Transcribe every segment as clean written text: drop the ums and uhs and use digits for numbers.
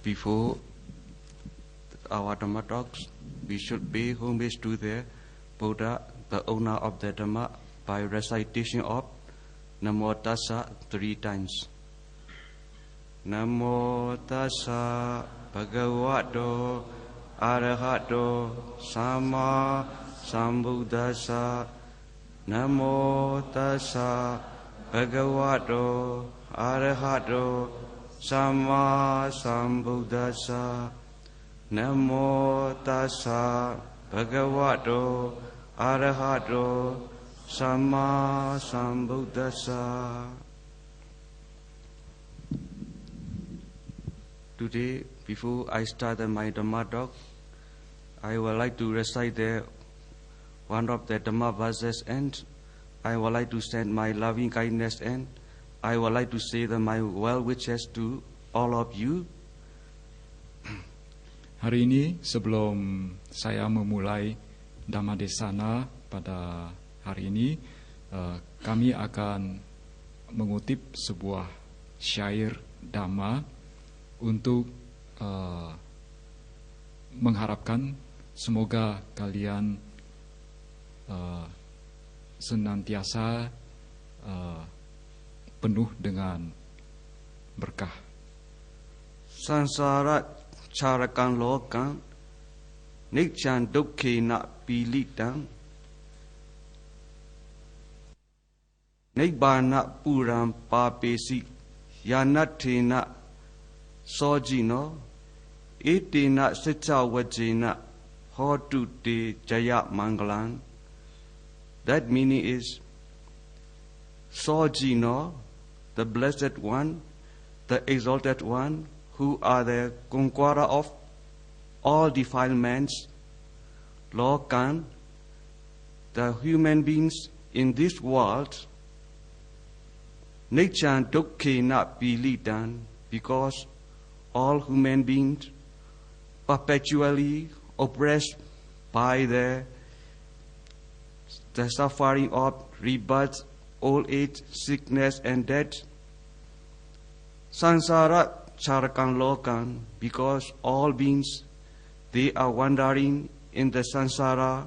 before our Dhamma talks, we should pay homage to the Buddha, the owner of the Dhamma, by recitation of Namo Tassa 3 times. Namo Tassa Bhagavato Arahato Sama Sambuddhassa. Namo Tassa Bhagavato Arahato Sama Sambuddhassa. Namo Tassa Bhagavato Arahato Sama Sambuddhassa. Today, before I start my Dhamma talk, I would like to recite one of the Dhamma verses, and I would like to send my loving kindness, and I would like to say my well wishes to all of you. Hari ini sebelum saya memulai Dhamma Desana pada hari ini, kami akan mengutip sebuah syair Dhamma untuk mengharapkan semoga kalian senantiasa penuh dengan berkah. Sansara charakan lokan nikchan dukkena pilitan nibbana puram papesi yanathena sojino etena sicca wajena hotu te jaya mangalan. That meaning is Sojino, the Blessed One, the Exalted One, who are the conqueror of all defilements, Lokan, the human beings in this world, Nichan Dukkhe not Pilitan, because all human beings perpetually oppressed by the suffering of rebirth, old age, sickness, and death. Sansara charakan lokan, because all beings, they are wandering in the sansara,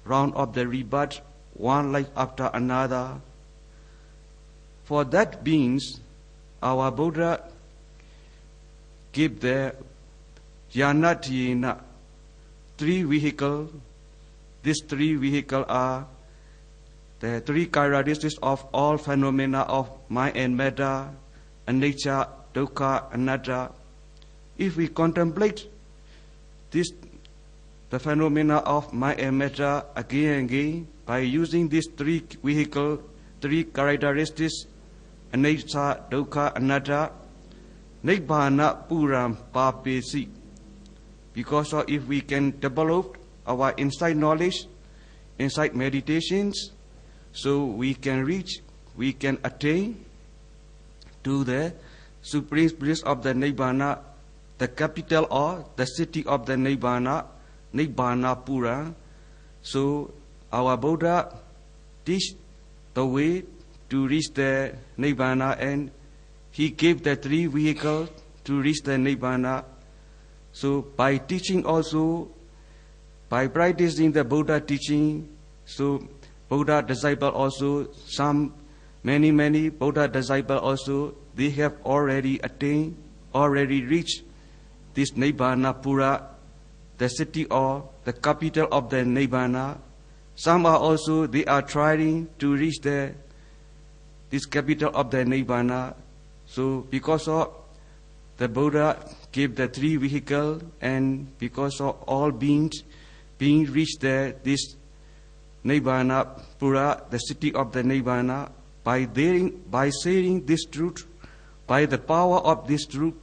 round of the rebirth, one life after another. For that beings, our Buddha gave the Jnanatina 3 vehicles. These 3 vehicles are the 3 characteristics of all phenomena of mind and matter, anicca, dukkha, anatta. If we contemplate the phenomena of mind and matter again and again, by using these 3 vehicles, 3 characteristics, anicca, dukkha, anatta, nibbana puram papesi. Because if we can develop our inside knowledge, inside meditations, so we can attain to the supreme bliss of the Nibbana, the capital or the city of the Nibbana, Nibbana Pura. So our Buddha teach the way to reach the Nibbana, and he gave the 3 vehicles to reach the Nibbana. So by teaching also, by practicing the Buddha teaching, so Buddha disciple also, many Buddha disciple also, they have already attained, already reached this Nibbana Pura, the city or the capital of the Nibbana. Some are also, they are trying to reach this capital of the Nibbana. So because of the Buddha gave the 3 vehicles, and because of all beings being reached this Nibbana Pura, the city of the Nibbana, by sharing this truth, by the power of this truth,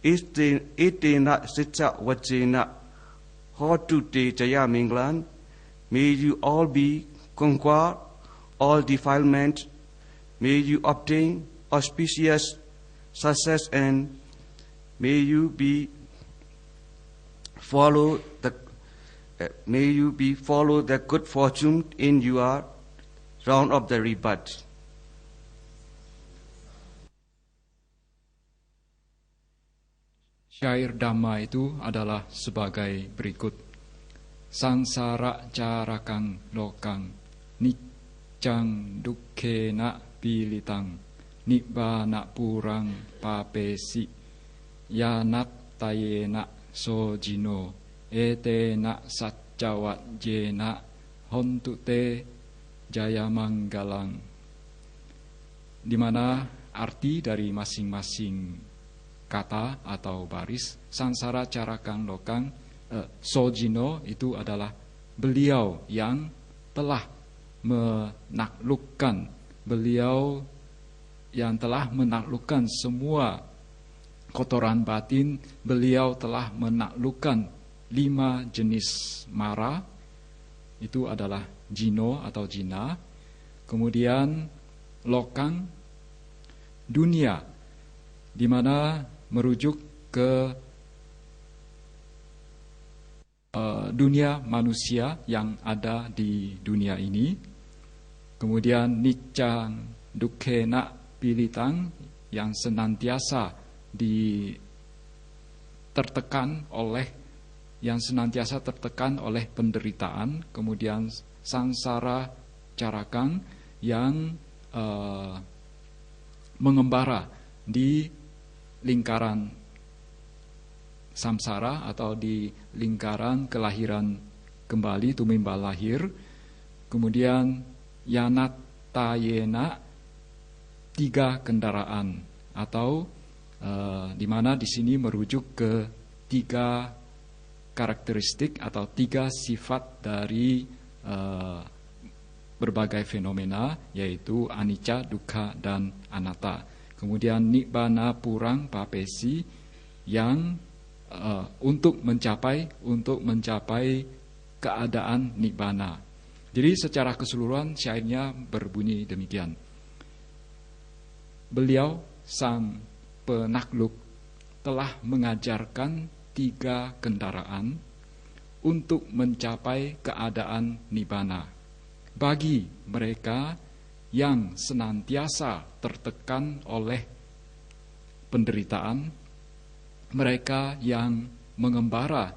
etena sicca vajena hotu te jaya minglan, may you all be conquer all defilement, may you obtain auspicious success, and may you be follow the good fortune in your round of the rebirth. Syair Dhamma itu adalah sebagai berikut. Sangsara carakang lokang, niccang dukkena pilitang, nibbana purang papesi, yanat tayena sojino, etena saccawat jena, hontu te jaya manggalang. Di mana arti dari masing-masing kata atau baris, sangsara carakang lokang, sojino itu adalah beliau yang telah menaklukkan, beliau yang telah menaklukkan semua kotoran batin, beliau telah menaklukkan 5 jenis mara, itu adalah jino atau jina. Kemudian lokang, dunia, di mana merujuk ke dunia manusia yang ada di dunia ini. Kemudian niccang dukkena pilitang, yang senantiasa tertekan oleh penderitaan. Kemudian sangsara carakang, yang mengembara di lingkaran samsara atau di lingkaran kelahiran kembali, tumimbal lahir. Kemudian yanat tayena, 3 kendaraan, atau di mana di sini merujuk ke 3 karakteristik atau 3 sifat dari berbagai fenomena, yaitu anicca, dukkha, dan anatta. Kemudian nibbana purang papesi, yang untuk mencapai keadaan nibbana. Jadi secara keseluruhan syairnya berbunyi demikian. Beliau sang penakluk telah mengajarkan 3 kendaraan untuk mencapai keadaan nibbana bagi mereka yang senantiasa tertekan oleh penderitaan, mereka yang mengembara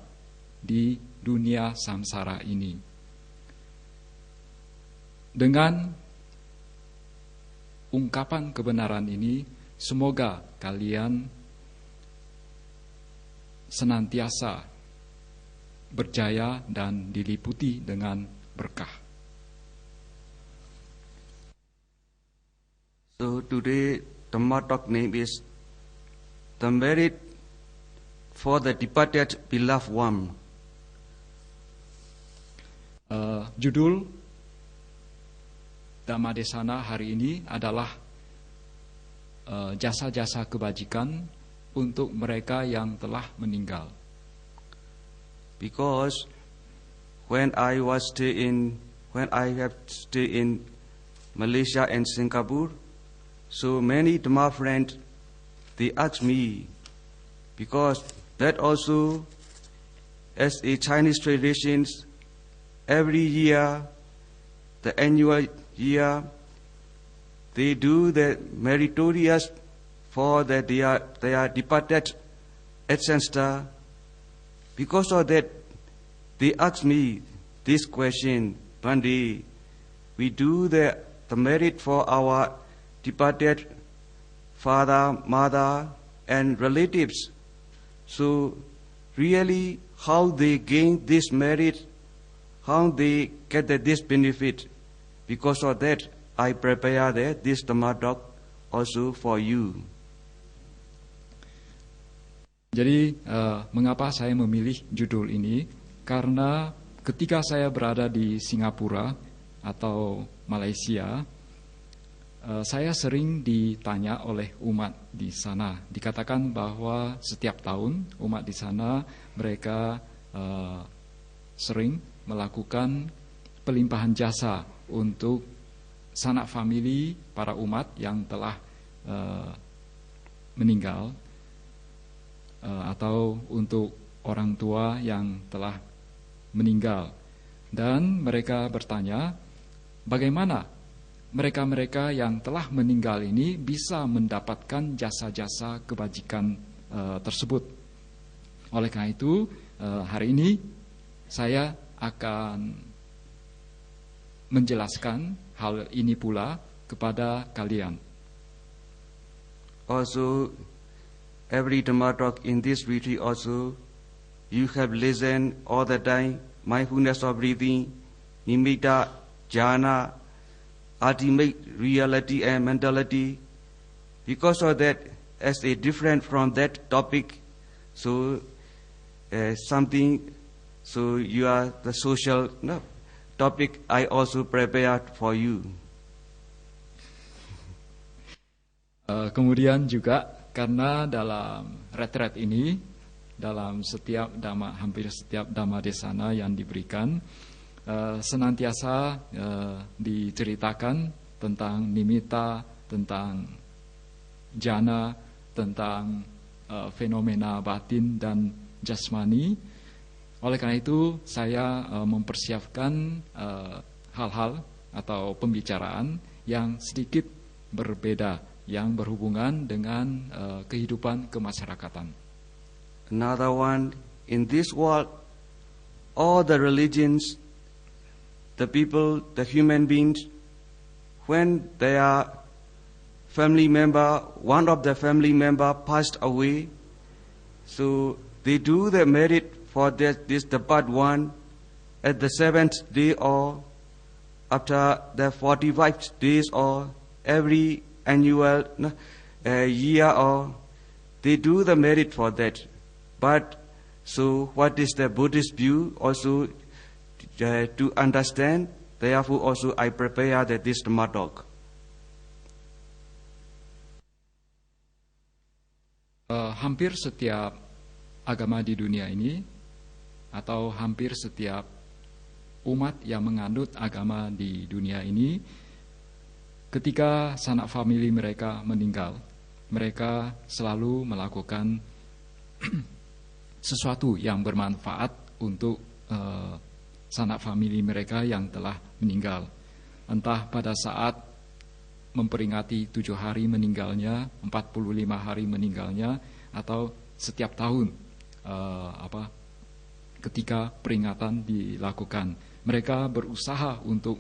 di dunia samsara ini. Dengan ungkapan kebenaran ini, semoga kalian senantiasa berjaya dan diliputi dengan berkah. So today Dhamma talk name is The Merit for the Departed Beloved One. Judul Dhamma Desana hari ini adalah jasa-jasa kebajikan untuk mereka yang telah meninggal. Because when I have stayed in Malaysia and Singapore, so many Dhamma friends, they ask me, because that also, as a Chinese tradition, every year, the annual year, they do the meritorious for their departed ancestor. Because of that, they ask me this question: one day, we do the merit for our departed father, mother, and relatives. So, really, how they gain this merit, how they get this benefit. Because of that, I prepare this Dhamma talk also for you. Jadi, mengapa saya memilih judul ini? Karena ketika saya berada di Singapura atau Malaysia, saya sering ditanya oleh umat di sana. Dikatakan bahwa setiap tahun umat di sana mereka sering melakukan pelimpahan jasa untuk sanak famili para umat yang telah meninggal, atau untuk orang tua yang telah meninggal. Dan mereka bertanya, bagaimana mereka-mereka yang telah meninggal ini bisa mendapatkan jasa-jasa kebajikan tersebut. Oleh karena itu, hari ini saya akan menjelaskan hal ini pula kepada kalian. Also, every Dhamma talk in this retreat also, you have listened all the time, mindfulness of breathing, nimitta, jhana, ultimate reality and mentality. Because of that, as a different from that topic, so you are the social topic I also prepared for you. Kemudian juga karena dalam retret ini, dalam hampir setiap Dhamma Desana yang diberikan, senantiasa diceritakan tentang nimitta, tentang jhana, tentang fenomena batin dan jasmani. Oleh karena itu, saya mempersiapkan hal-hal atau pembicaraan yang sedikit berbeda, yang berhubungan dengan kehidupan kemasyarakatan. Another one, in this world, all the religions, the people, the human beings, when their family member, one of the family member passed away, so they do the merit for this the part one at the 7th day or after the 45 days or every annual year, or they do the merit for that. But so what is the Buddhist view also to understand? Therefore also I prepare this Dhamma talk. Hampir setiap agama di dunia ini, atau hampir setiap umat yang menganut agama di dunia ini, ketika sanak famili mereka meninggal, mereka selalu melakukan sesuatu yang bermanfaat untuk sanak famili mereka yang telah meninggal. Entah pada saat memperingati 7 hari meninggalnya, 45 hari meninggalnya, atau setiap tahun ketika peringatan dilakukan. Mereka berusaha untuk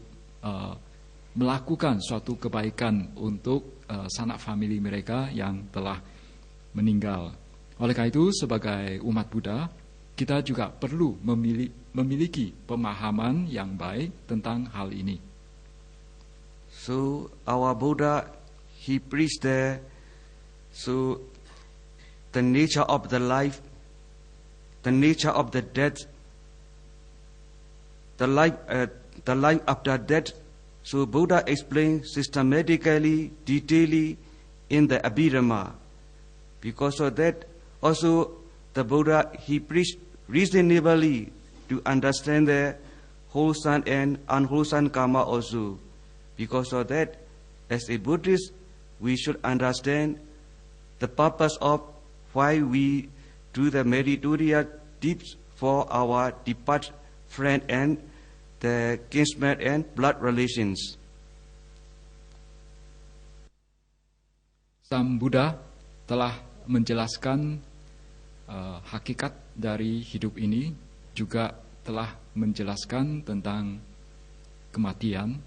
melakukan suatu kebaikan untuk sanak famili mereka yang telah meninggal. Oleh karena itu, sebagai umat Buddha, kita juga perlu memiliki pemahaman yang baik tentang hal ini. So our Buddha, he preached there, so the nature of the life, the nature of the death, the life after death. So Buddha explained systematically, detailedly in the Abhidhamma. Because of that, also the Buddha, he preached reasonably to understand the wholesome and unwholesome karma also. Because of that, as a Buddhist, we should understand the purpose of why we do the meritorious deeds for our departed friend and the kinsmen and blood relations. Sang Buddha telah menjelaskan hakikat dari hidup ini, juga telah menjelaskan tentang kematian,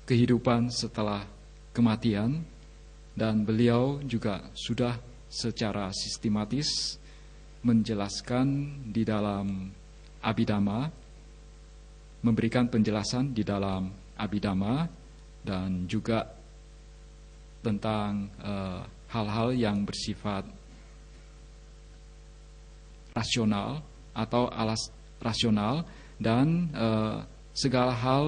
kehidupan setelah kematian, dan beliau juga sudah secara sistematis menjelaskan di dalam Abhidhamma, memberikan penjelasan di dalam Abhidhamma, dan juga tentang hal-hal yang bersifat rasional atau alas rasional, dan segala hal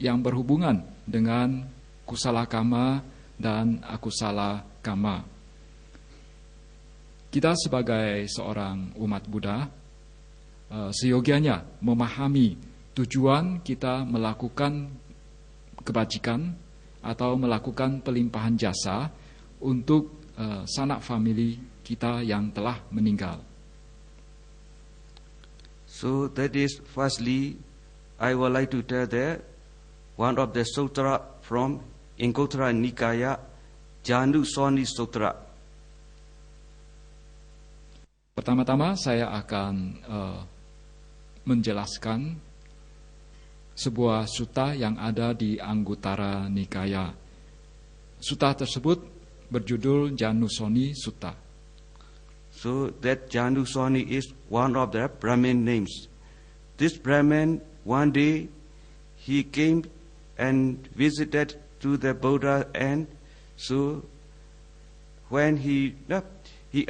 yang berhubungan dengan kusala kama dan akusala kama. Kita sebagai seorang umat Buddha seyogianya memahami tujuan kita melakukan kebajikan atau melakukan pelimpahan jasa untuk sanak famili kita yang telah meninggal. So that is firstly, I would like to tell that one of the sutra from Anguttara Nikaya, Janusoni Sutra. Pertama-tama saya akan menjelaskan sebuah sutta yang ada di Anguttara Nikaya. Sutta tersebut berjudul Janusoni Sutta. So that Janusoni is one of the Brahmin names. This Brahmin, one day, he came and visited to the Buddha, and so when he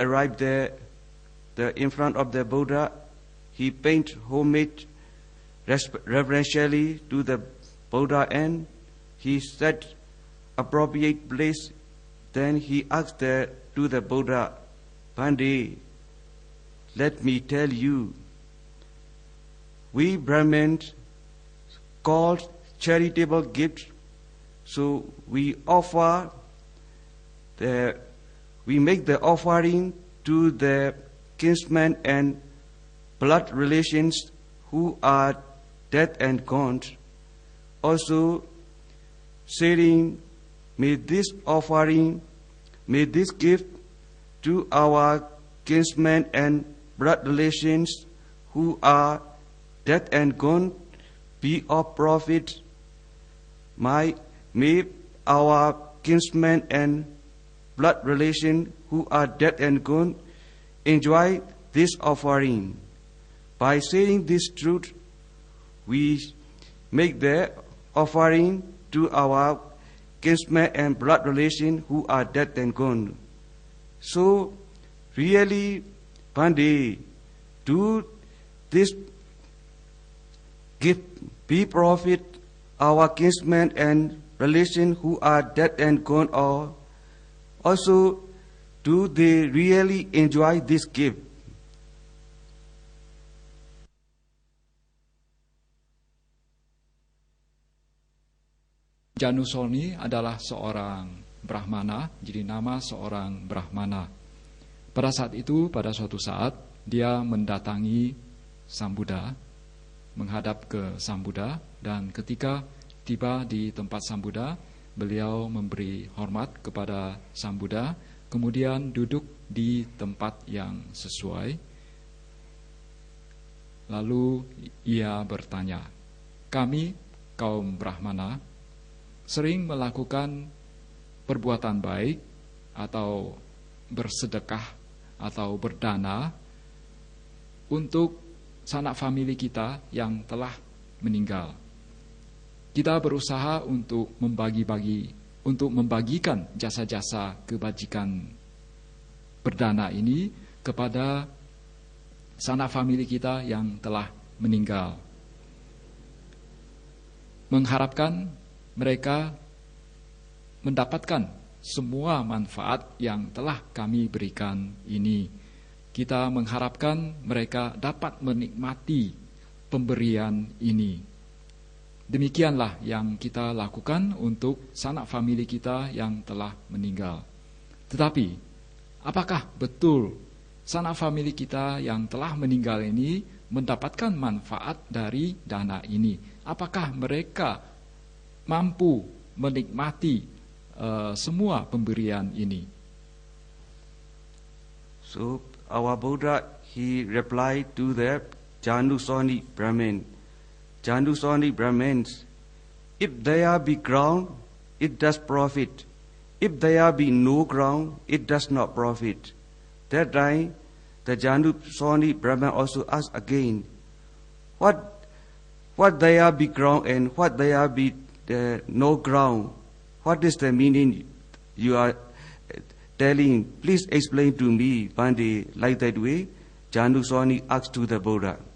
arrived there, in front of the Buddha, he paid homage reverentially to the Buddha, and he said appropriate place. Then he asked to the Buddha, Bhante, let me tell you, we Brahmins call charitable gifts, so we make the offering to the kinsmen and blood relations who are dead and gone. Also, saying, may this gift to our kinsmen and blood relations who are dead and gone be of profit. May our kinsmen and blood relation who are dead and gone enjoy this offering. By saying this truth, we make the offering to our kinsmen and blood relation who are dead and gone. So, really, Bhante, do this gift be profit our kinsmen and relation who are dead and gone, or also do they really enjoy this gift? Janusoni adalah seorang Brahmana, jadi nama seorang Brahmana. Pada saat itu, pada suatu saat, dia mendatangi Sang Buddha, menghadap ke Sang Buddha, dan ketika tiba di tempat Sang Buddha, beliau memberi hormat kepada Sang Buddha, kemudian duduk di tempat yang sesuai. Lalu ia bertanya, kami kaum Brahmana sering melakukan perbuatan baik atau bersedekah atau berdana untuk sanak famili kita yang telah meninggal. Kita berusaha untuk membagikan jasa-jasa kebajikan berdana ini kepada sanak famili kita yang telah meninggal, mengharapkan mereka mendapatkan semua manfaat yang telah kami berikan ini. Kita mengharapkan mereka dapat menikmati pemberian ini. Demikianlah yang kita lakukan untuk sanak famili kita yang telah meninggal. Tetapi, apakah betul sanak famili kita yang telah meninggal ini mendapatkan manfaat dari dana ini? Apakah mereka mampu menikmati semua pemberian ini? So our Buddha, he replied to the Janusoni Brahmin. Janusoni Brahmins, if there be ground, it does profit. If there be no ground, it does not profit. That time, the Janusoni Brahmin also asked again, what there be ground and what there be no ground? What is the meaning you are telling? Please explain to me, Bhante, like that way. Janusoni asked to the Buddha.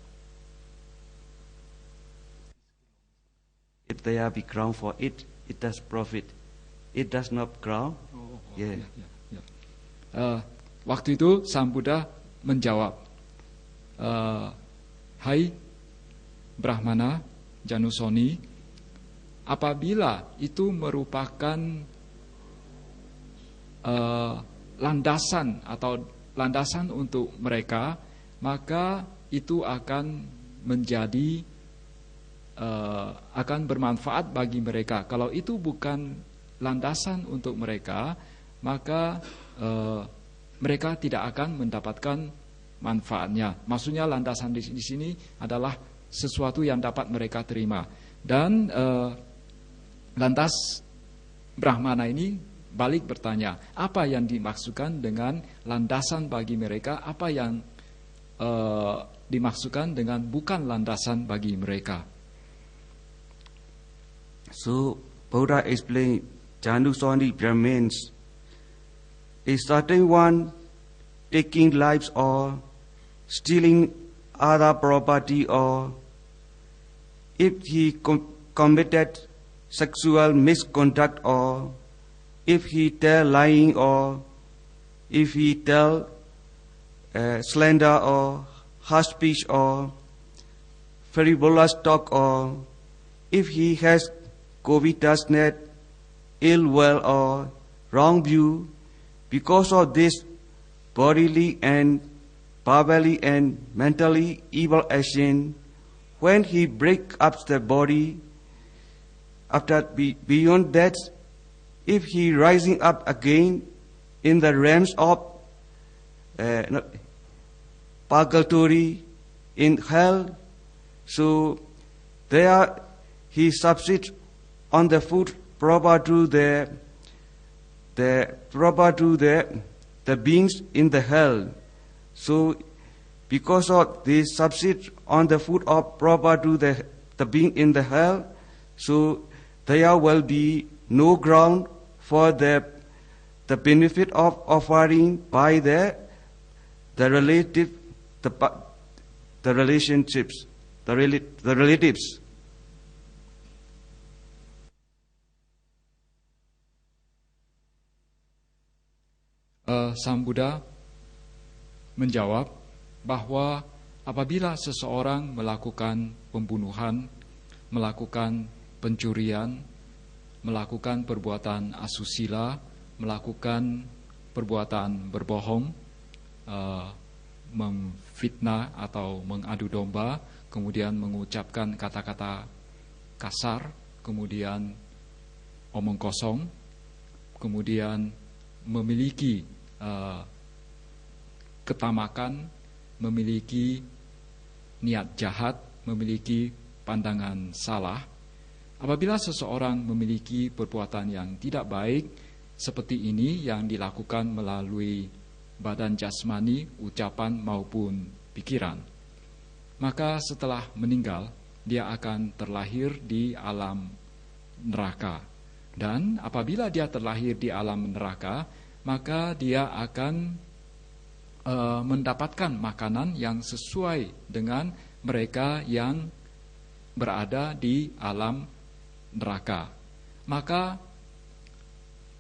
If there be ground for it, it does profit. It does not ground. Yeah. Waktu itu Sang Buddha menjawab, hai Brahmana Janusoni, apabila itu merupakan landasan untuk mereka, maka itu akan menjadi akan bermanfaat bagi mereka. Kalau itu bukan landasan untuk mereka, maka mereka tidak akan mendapatkan manfaatnya. Maksudnya landasan di sini adalah sesuatu yang dapat mereka terima. Dan lantas Brahmana ini balik bertanya, apa yang dimaksudkan dengan landasan bagi mereka, apa yang dimaksudkan dengan bukan landasan bagi mereka. So Buddha explained, Janusoni Brahmins, a certain one taking lives or stealing other property, or if he committed sexual misconduct, or if he tell lying, or if he tell slander or harsh speech or frivolous talk, or if he has covetousness, ill will or wrong view, because of this bodily and verbally and mentally evil action, when he break up the body, after beyond that, if he rising up again in the realms of purgatory in hell, so there he subsists on the food proper to the beings in the hell. So because of this subsist on the food of proper to the being in the hell, so there will be no ground for the benefit of offering by the relative, the relationships, the relatives. Sang Buddha menjawab bahwa apabila seseorang melakukan pembunuhan, melakukan pencurian, melakukan perbuatan asusila, melakukan perbuatan berbohong, memfitnah atau mengadu domba, kemudian mengucapkan kata-kata kasar, kemudian omong kosong, kemudian memiliki ketamakan, memiliki niat jahat, memiliki pandangan salah. Apabila seseorang memiliki perbuatan yang tidak baik seperti ini yang dilakukan melalui badan jasmani, ucapan maupun pikiran, maka setelah meninggal dia akan terlahir di alam neraka. Dan apabila dia terlahir di alam neraka, maka dia akan mendapatkan makanan yang sesuai dengan mereka yang berada di alam neraka. Maka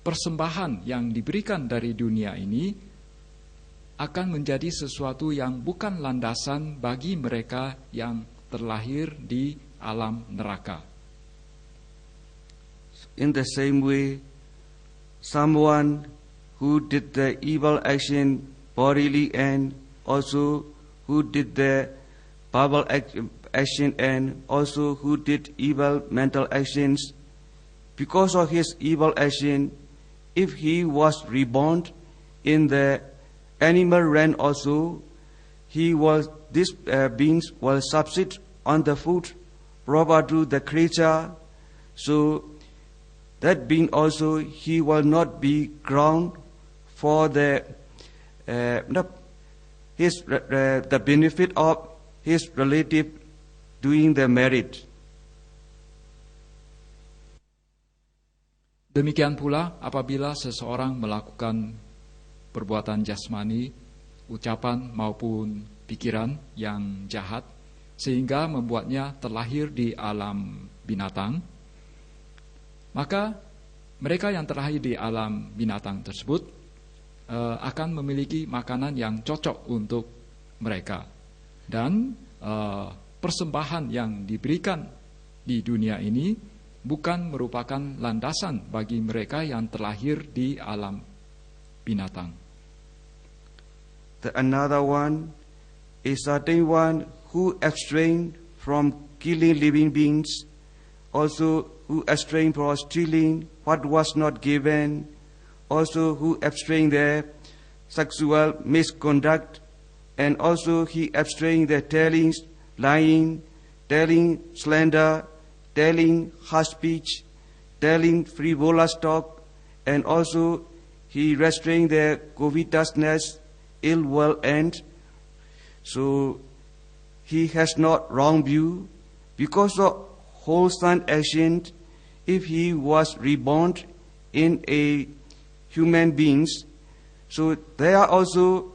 persembahan yang diberikan dari dunia ini akan menjadi sesuatu yang bukan landasan bagi mereka yang terlahir di alam neraka. In the same way, someone who did the evil action bodily and also who did the verbal action and also who did evil mental actions, because of his evil action, if he was reborn in the animal realm also, these beings will subsist on the food proper to the creature. So that being also, he will not be ground for the benefit of his relative doing the merit. Demikian pula apabila seseorang melakukan perbuatan jasmani, ucapan maupun pikiran yang jahat sehingga membuatnya terlahir di alam binatang, maka mereka yang terlahir di alam binatang tersebut akan memiliki makanan yang cocok untuk mereka. Dan persembahan yang diberikan di dunia ini bukan merupakan landasan bagi mereka yang terlahir di alam binatang. Another one is certain one who abstain from killing living beings, also who abstain from stealing what was not given, also who abstain their sexual misconduct, and also he abstained the telling, lying, telling slander, telling harsh speech, telling frivolous talk, and also he restrained their covetousness, ill will end. So he has not wrong view, because of wholesome action. If he was reborn in a human beings, so there also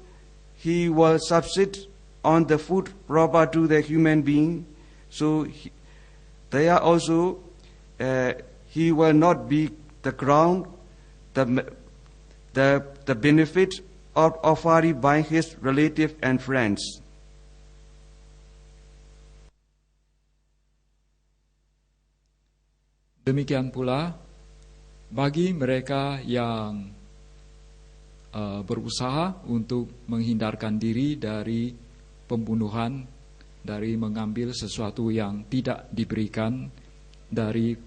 he will subsist on the food proper to the human being. So there also he will not be the ground, the benefit of offering by his relative and friends. Demikian pula bagi mereka yang berusaha untuk menghindarkan diri dari pembunuhan, dari mengambil sesuatu yang tidak diberikan, dari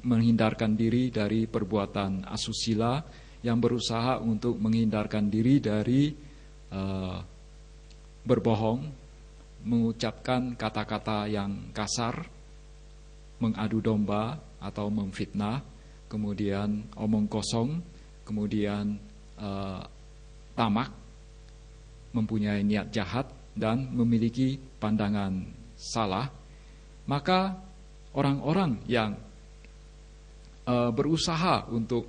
menghindarkan diri dari perbuatan asusila, yang berusaha untuk menghindarkan diri dari berbohong, mengucapkan kata-kata yang kasar, mengadu domba atau memfitnah, kemudian omong kosong, kemudian tamak, mempunyai niat jahat, dan memiliki pandangan salah. Maka orang-orang yang berusaha untuk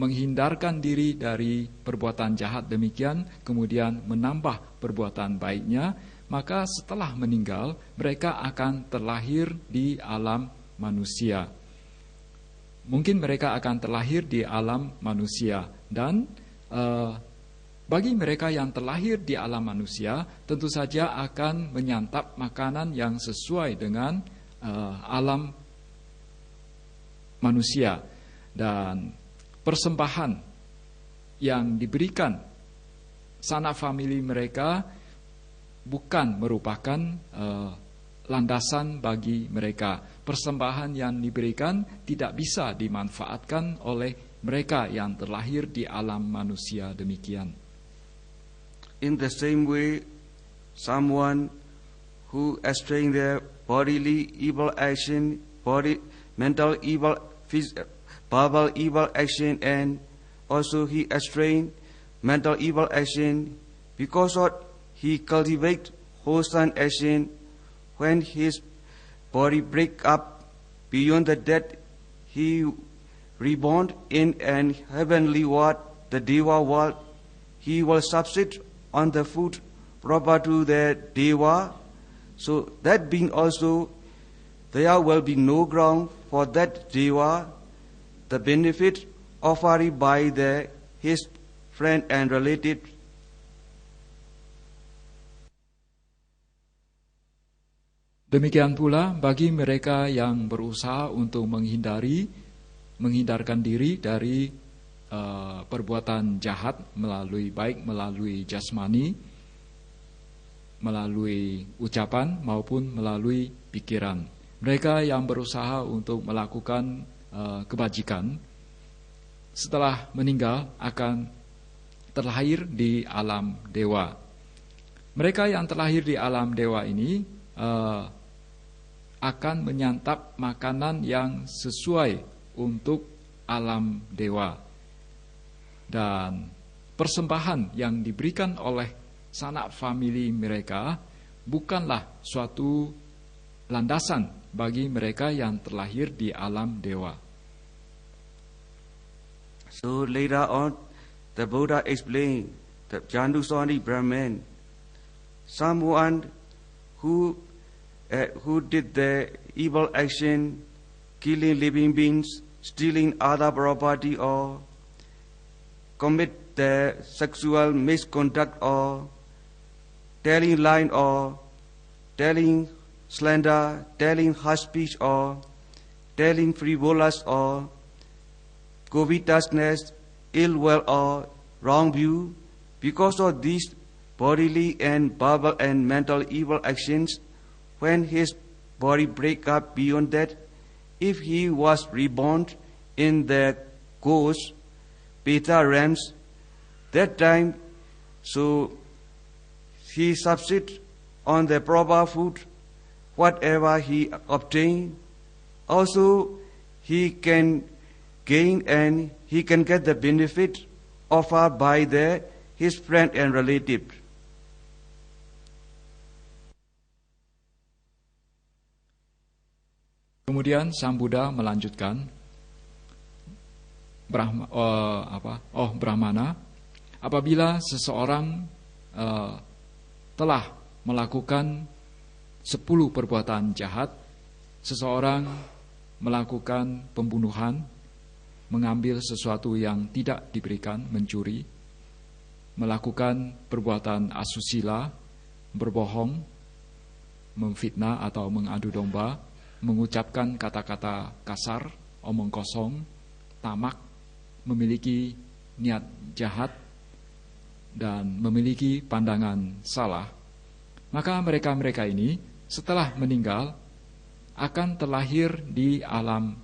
menghindarkan diri dari perbuatan jahat demikian, kemudian menambah perbuatan baiknya, maka setelah meninggal mereka akan terlahir di alam manusia. Mungkin mereka akan terlahir di alam manusia, dan bagi mereka yang terlahir di alam manusia tentu saja akan menyantap makanan yang sesuai dengan alam manusia, dan persembahan yang diberikan sanak famili mereka bukan merupakan landasan bagi mereka. Persembahan yang diberikan tidak bisa dimanfaatkan oleh mereka yang terlahir di alam manusia demikian. In the same way, someone who eschewing their bodily evil action, mental evil, verbal evil action, and also he eschewing mental evil action, because of he cultivate wholesome action. When his body break up beyond the death, he reborn in an heavenly world, the Deva world. He will subsist on the food proper to the Deva. So that being also, there will be no ground for that Deva, the benefit offered by his friend and relative. Demikian pula bagi mereka yang berusaha untuk menghindarkan diri dari perbuatan jahat melalui jasmani, melalui ucapan maupun melalui pikiran. Mereka yang berusaha untuk melakukan kebajikan setelah meninggal akan terlahir di alam dewa. Mereka yang terlahir di alam dewa ini akan menyantap makanan yang sesuai untuk alam dewa, dan persembahan yang diberikan oleh sanak famili mereka bukanlah suatu landasan bagi mereka yang terlahir di alam dewa. So later on, the Buddha explained that Jandusani Brahman, someone who did the evil action, killing living beings, stealing other property, or commit the sexual misconduct, or telling lie, or telling slander, telling harsh speech, or telling frivolous, or covetousness, ill will, or wrong view. Because of these bodily and verbal and mental evil actions, when his body break up beyond that, if he was reborn in the ghost, Peta realms, that time, so he subsists on the proper food, whatever he obtains. Also, he can gain and he can get the benefit offered by his friend and relative. Kemudian Sang Buddha melanjutkan, Brahmana, apabila seseorang telah melakukan 10 perbuatan jahat, seseorang melakukan pembunuhan, mengambil sesuatu yang tidak diberikan, mencuri, melakukan perbuatan asusila, berbohong, memfitnah atau mengadu domba, mengucapkan kata-kata kasar, omong kosong, tamak, memiliki niat jahat, dan memiliki pandangan salah, maka mereka-mereka ini setelah meninggal akan terlahir di alam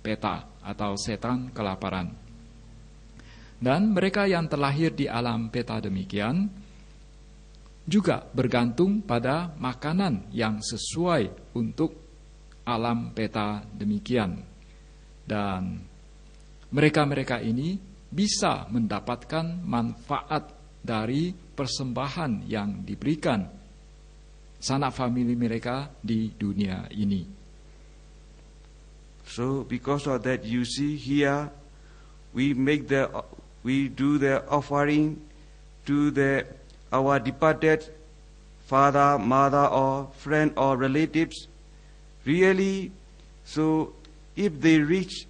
peta atau setan kelaparan. Dan mereka yang terlahir di alam peta demikian juga bergantung pada makanan yang sesuai untuk alam peta demikian. Dan mereka-mereka ini bisa mendapatkan manfaat dari persembahan yang diberikan sanak famili mereka di dunia ini. So because of that, you see here, we do the offering to our departed father, mother, or friend or relatives. Really, so if they reach